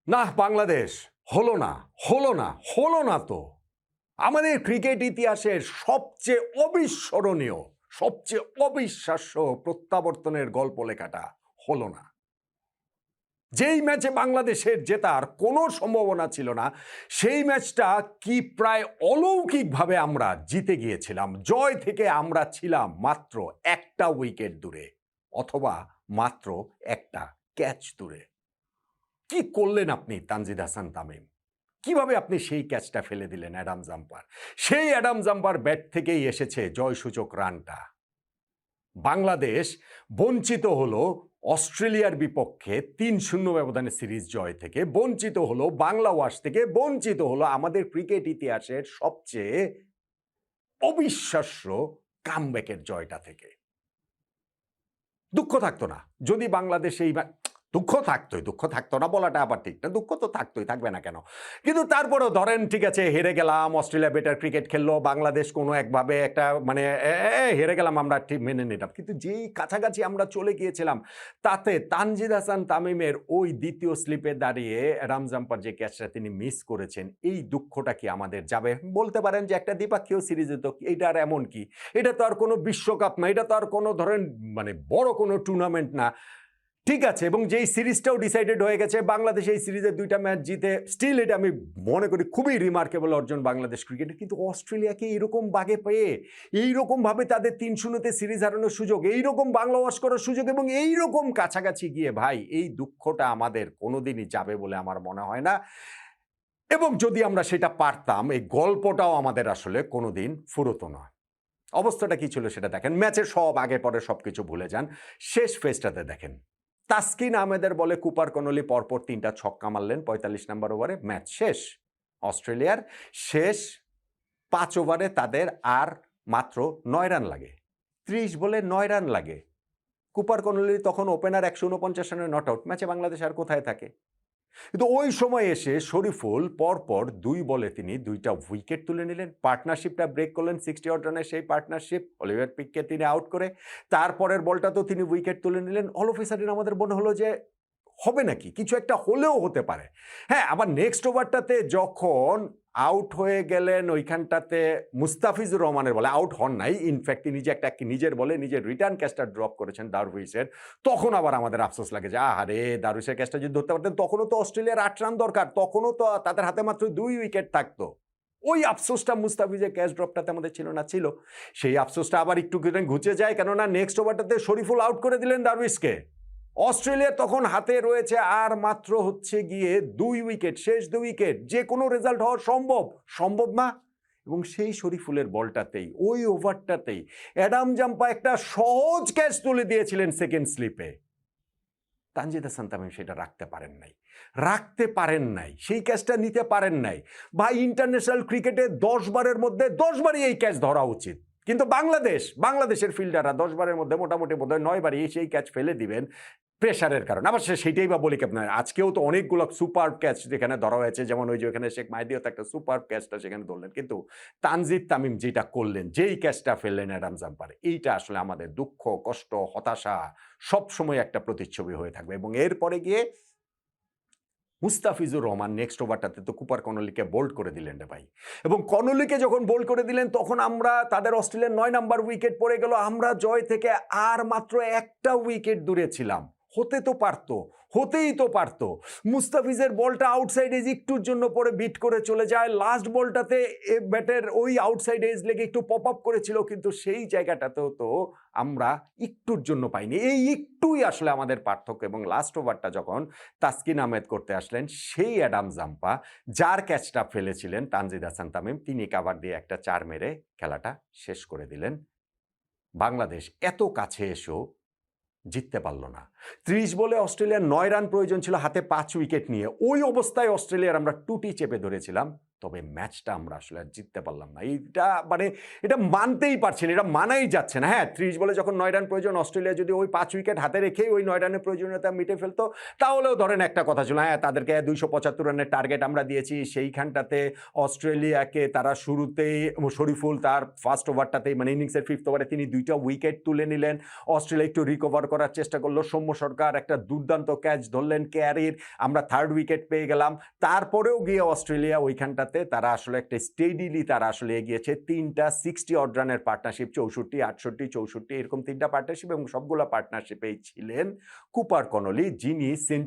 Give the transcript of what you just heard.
না, বাংলাদেশ হলো না, হলো না, হলো না তো। আমাদের ক্রিকেট ইতিহাসের সবচেয়ে অবিস্মরণীয়, সবচেয়ে অবিশ্বাস্য প্রত্যাবর্তনের গল্প লেখাটা হলো না। যেই ম্যাচে বাংলাদেশের জেতার কোনো সম্ভাবনা ছিল না, সেই ম্যাচটা কি প্রায় অলৌকিকভাবে আমরা জিতে গিয়েছিলাম। জয় থেকে আমরা ছিলাম মাত্র একটা উইকেট দূরে, অথবা মাত্র একটা ক্যাচ দূরে। কি করলেন আপনি তানজিদ হাসান তামিম? কিভাবে আপনি সেই ক্যাচটা ফেলে দিলেন অ্যাডাম জাম্পার? সেই অ্যাডাম জাম্পার ব্যাট থেকেই এসেছে জয়সূচক রানটা। বাংলাদেশ বঞ্চিত হলো অস্ট্রেলিয়ার বিপক্ষে ৩-০ ব্যবধানে সিরিজ জয় থেকে, বঞ্চিত হলো বাংলা ওয়াশ থেকে, বঞ্চিত হলো আমাদের ক্রিকেট ইতিহাসের সবচেয়ে অবিশ্বাস্য কামব্যাকের জয়টা থেকে। দুঃখ থাকতো না যদি বাংলাদেশ এই দুঃখ থাকতোই, দুঃখ থাকতো না বলাটা আবার ঠিক না, দুঃখ তো থাকতোই, থাকবে না কেন? কিন্তু তারপরেও ধরেন ঠিক আছে, হেরে গেলাম, অস্ট্রেলিয়া বেটার ক্রিকেট খেললো, বাংলাদেশ কোনো একভাবে একটা মানে হেরে গেলাম, আমরা ঠিক মেনে নিলাম। কিন্তু যেই কাছাকাছি আমরা চলে গিয়েছিলাম, তাতে তানজিদ হাসান তামিমের ওই দ্বিতীয় স্লিপে দাঁড়িয়ে অ্যাডাম জাম্পার যে ক্যাচটা তিনি মিস করেছেন, এই দুঃখটা কি আমাদের যাবে? বলতে পারেন যে একটা দ্বিপাক্ষিক সিরিজে তো এটা আর এমন কি, এটা তো আর কোনো বিশ্বকাপ না, এটা তো আর কোনো ধরেন মানে বড় কোনো টুর্নামেন্ট না। ঠিক আছে, এবং যেই সিরিজটাও ডিসাইডেড হয়ে গেছে, বাংলাদেশ এই সিরিজের ২টা ম্যাচ জিতে স্টিল এটা আমি মনে করি খুবই রিমার্কেবল অর্জন বাংলাদেশ ক্রিকেটের। কিন্তু অস্ট্রেলিয়াকে এরকম বাগে পেয়ে, এইরকমভাবে তাদের ৩-০তে সিরিজ হারানোর সুযোগ, এইরকম বাংলা ওয়াশ করার সুযোগ, এবং এইরকম কাছাকাছি গিয়ে ভাই এই দুঃখটা আমাদের কোনোদিনই যাবে বলে আমার মনে হয় না। এবং যদি আমরা সেটা পারতাম, এই গল্পটাও আমাদের আসলে কোনোদিন ফুরোতো না। অবস্থাটা কি ছিল সেটা দেখেন। ম্যাচের সব আগে পরে সবকিছু ভুলে যান। শেষ ফেজটাতে দেখেন, তাসকিন আহমেদের বলে কুপার কনলি পরপর ৩টা ছক্কা মারলেন ৪৫ নম্বর ওভারে, ম্যাচ শেষ। অস্ট্রেলিয়ার শেষ ৫ ওভারে তাদের আর মাত্র ৯ রান লাগে। ৩০ বলে ৯ রান লাগে। কুপার কনলি তখন ওপেনার ১৪৯ রানে নট আউট। ম্যাচে বাংলাদেশ আর কোথায় থাকে? কিন্তু ওই সময় এসে শরীফুল পরপর ২ বলে তিনি ২টা উইকেট তুলে নিলেন। পার্টনারশিপটা ব্রেক করলেন 60 অড রানের সেই পার্টনারশিপ। অলিভার পিককে তিনি আউট করে তারপরের বলটাতেও তিনি উইকেট তুলে নিলেন। অল অফ এ সাডেন আমাদের মনে হলো যে হবে নাকি? কিছু একটা হলেও হতে পারে। হ্যাঁ, আবার নেক্সট ওভারটাতে যখন আউট হয়ে গেলেন ওইখানটাতে মুস্তাফিজুর রহমানের বলে, আউট হন নাই। ইনফ্যাক্ট তিনি যে একটা নিজের বলে নিজের রিটার্ন ক্যাচটা ড্রপ করেছেন দারুইশের, তখন আবার আমাদের আফসোস লাগে যে আহারে, দারুইশের ক্যাচটা যদি ধরতে পারতেন তখনও তো অস্ট্রেলিয়ার ৮ রান দরকার, তখনও তো তাদের হাতে মাত্র ২ উইকেট থাকতো। ওই আফসোসটা মুস্তাফিজের ক্যাচ ড্রপটাতে আমাদের ছিল না, ছিল। সেই আফসোসটা আবার একটু ঘুচে যায়, কেননা নেক্সট ওভারটাতে শরীফুল আউট করে দিলেন দারুইশকে। অস্ট্রেলিয়ার তখন হাতে রয়েছে আর মাত্র হচ্ছে গিয়ে ২ উইকেট, শেষ ২ উইকেট, যে কোনো রেজাল্ট হওয়া সম্ভব, সম্ভব না? এবং সেই শরীফুলের বলটাতেই, ওই ওভারটাতেই অ্যাডাম জাম্পা একটা সহজ ক্যাচ তুলে দিয়েছিলেন সেকেন্ড স্লিপে। তানজিদ হাসান তামিম সেটা রাখতে পারেন নাই, রাখতে পারেন নাই, সেই ক্যাচটা নিতে পারেন নাই। ভাই, ইন্টারন্যাশনাল ক্রিকেটে ১০ বারের মধ্যে ১০ বারই এই ক্যাচ ধরা উচিত। কিন্তু বাংলাদেশের ফিল্ডাররা ১০ বারের মধ্যে মোটামুটি বোধহয় ৯ বারই সেই ক্যাচ ফেলে দিবেন প্রেশারের কারণে। আবার সেইটাই বা বলি কি আপনার, আজকেও তো অনেকগুলো সুপার ক্যাচ যেখানে ধরা হয়েছে, যেমন ওই যে ওখানে শেখ মাহিদিও তো একটা সুপার ক্যাচটা সেখানে ধরলেন। কিন্তু তানজিদ তামিম যেটা করলেন, যেই ক্যাচটা ফেললেন অ্যাডাম জাম্পার, এইটা আসলে আমাদের দুঃখ, কষ্ট, হতাশা সবসময় একটা প্রতিচ্ছবি হয়ে থাকবে। এবং এরপরে গিয়ে মুস্তাফিজুর রহমান নেক্সট ওভারটাতে তো কুপার কর্নলিকে বোল্ড করে দিলেন রে ভাই। এবং কর্নলিকে যখন বোল্ড করে দিলেন, তখন আমরা তাদের অস্ট্রেলিয়ার ৯ নাম্বার উইকেট পড়ে গেল, আমরা জয় থেকে আর মাত্র একটা উইকেট দূরে ছিলাম। হতে তো পারতো, হতেই তো পারতো। মুস্তাফিজের বলটা আউটসাইড এজ একটুর জন্য পরে বিট করে চলে যায়। লাস্ট বলটাতে ব্যাটের ওই আউটসাইড এজ লেগে একটু পপ আপ করেছিল, কিন্তু সেই জায়গাটাতেও তো আমরা একটুর জন্য পাইনি। এই একটুই আসলে আমাদের পার্থক্য। এবং লাস্ট ওভারটা যখন তাসকিন আহমেদ করতে আসলেন, সেই অ্যাডাম জাম্পা যার ক্যাচটা ফেলেছিলেন তানজিদ হাসান তামিম, তিনি কাভার দিয়ে একটা ৪ মেরে খেলাটা শেষ করে দিলেন। বাংলাদেশ এত কাছে এসেও জিততে পারল না। ৩০ বলে অস্ট্রেলিয়ার ৯ রান প্রয়োজন ছিল হাতে ৫ উইকেট নিয়ে। ওই অবস্থায় অস্ট্রেলিয়ার আমরা টুটি চেপে ধরেছিলাম তবে ম্যাচটা আমরা আসলে আর জিততে পারলাম না। এইটা মানে এটা মানতেই পারছি না, এটা মানাই যাচ্ছে না। হ্যাঁ, ৩০ বলে যখন ৯ রান প্রয়োজন, অস্ট্রেলিয়া যদি ওই ৫ উইকেট হাতে রেখেই ওই ৯ রানের প্রয়োজনীয়তা মিটে ফেলতো, তাহলেও ধরেন একটা কথা ছিল, হ্যাঁ, তাদেরকে ২৭৫ রানের টার্গেট আমরা দিয়েছি। সেইখানটাতে অস্ট্রেলিয়াকে তারা শুরুতেই শরীফুল তার ফার্স্ট ওভারটাতেই মানে ইনিংসের 5th ওভারে তিনি ২ টা উইকেট তুলে নিলেন। অস্ট্রেলিয়া একটু রিকভার করার চেষ্টা করল। সৌম্য সরকার একটা দুর্দান্ত ক্যাচ ধরলেন ক্যারির। আমরা 3rd উইকেট পেয়ে গেলাম। তারপরেও গিয়ে অস্ট্রেলিয়া ওইখানটাতে তারা আসলে একটা স্টেডিলি তারা আসলে এগিয়েছে। ৩টা 60 অড রানের পার্টনারশিপ ৬৪, ৬৮, ৬৪ এরকম ৩টা পার্টনারশিপ এবং সবগুলা পার্টনারশিপেই ছিলেন কুপার কনলি, যিনি